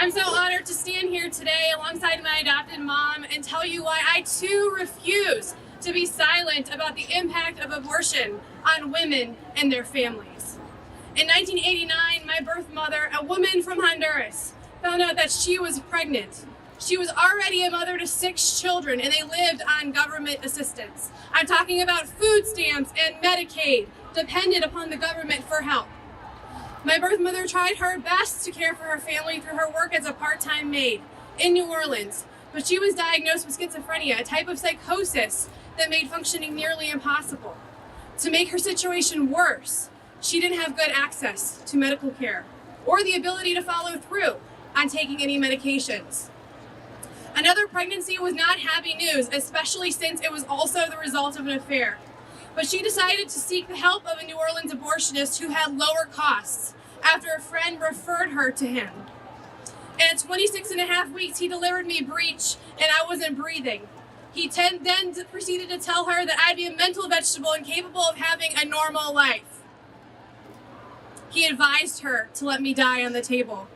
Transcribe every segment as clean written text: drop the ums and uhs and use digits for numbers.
I'm so honored to stand here today alongside my adopted mom and tell you why I too refuse to be silent about the impact of abortion on women and their families. In 1989, my birth mother, a woman from Honduras, found out that she was pregnant. She was already a mother to 6 children and they lived on government assistance. I'm talking about food stamps and Medicaid, dependent upon the government for help. My birth mother tried her best to care for her family through her work as a part-time maid in New Orleans, but she was diagnosed with schizophrenia, a type of psychosis that made functioning nearly impossible. To make her situation worse, she didn't have good access to medical care or the ability to follow through on taking any medications. Another pregnancy was not happy news, especially since it was also the result of an affair. But she decided to seek the help of a New Orleans abortionist who had lower costs after a friend referred her to him. And at 26 and a half weeks, he delivered me breech and I wasn't breathing. He then proceeded to tell her that I'd be a mental vegetable and capable of having a normal life. He advised her to let me die on the table.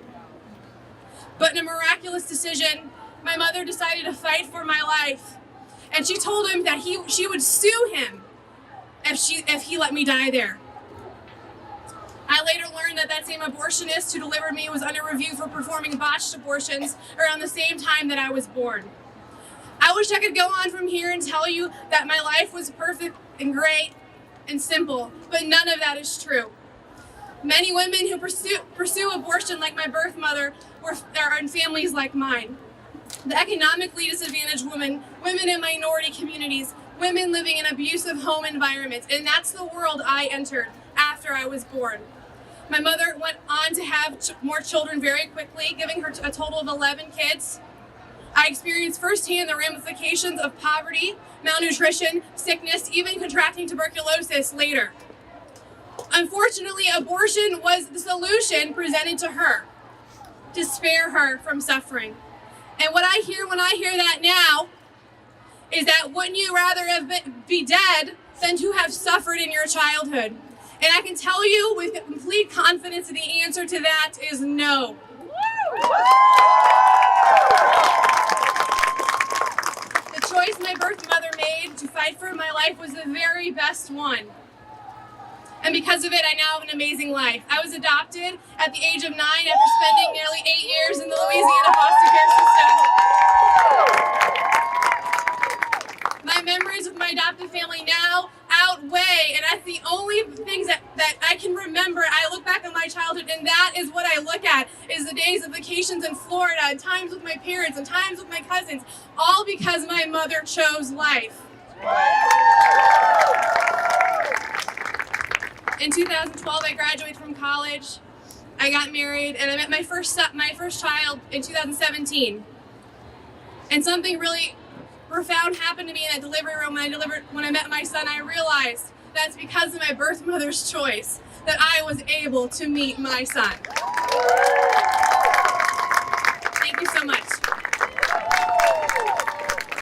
But in a miraculous decision, my mother decided to fight for my life. And she told him that she would sue him if he let me die there. I later learned that that same abortionist who delivered me was under review for performing botched abortions around the same time that I was born. I wish I could go on from here and tell you that my life was perfect and great and simple, but none of that is true. Many women who pursue abortion like my birth mother are in families like mine. The economically disadvantaged women in minority communities, women living in abusive home environments, and that's the world I entered after I was born. My mother went on to have more children very quickly, giving her a total of 11 kids. I experienced firsthand the ramifications of poverty, malnutrition, sickness, even contracting tuberculosis later. Unfortunately, abortion was the solution presented to her to spare her from suffering. And what I hear when I hear that now is that wouldn't you rather be dead than to have suffered in your childhood? And I can tell you with complete confidence that the answer to that is no. The choice my birth mother made to fight for my life was the very best one. And because of it, I now have an amazing life. I was adopted at the age of 9 after spending nearly 8 years in the Louisiana foster care system. My memories with my adopted family now outweigh, and that's the only things that I can remember. I look back on my childhood, and that is what I look at, is the days of vacations in Florida, and times with my parents, and times with my cousins, all because my mother chose life. In 2012, I graduated from college, I got married, and I met my first child in 2017. And something really profound happened to me in that delivery room when I met my son. I realized that's because of my birth mother's choice that I was able to meet my son.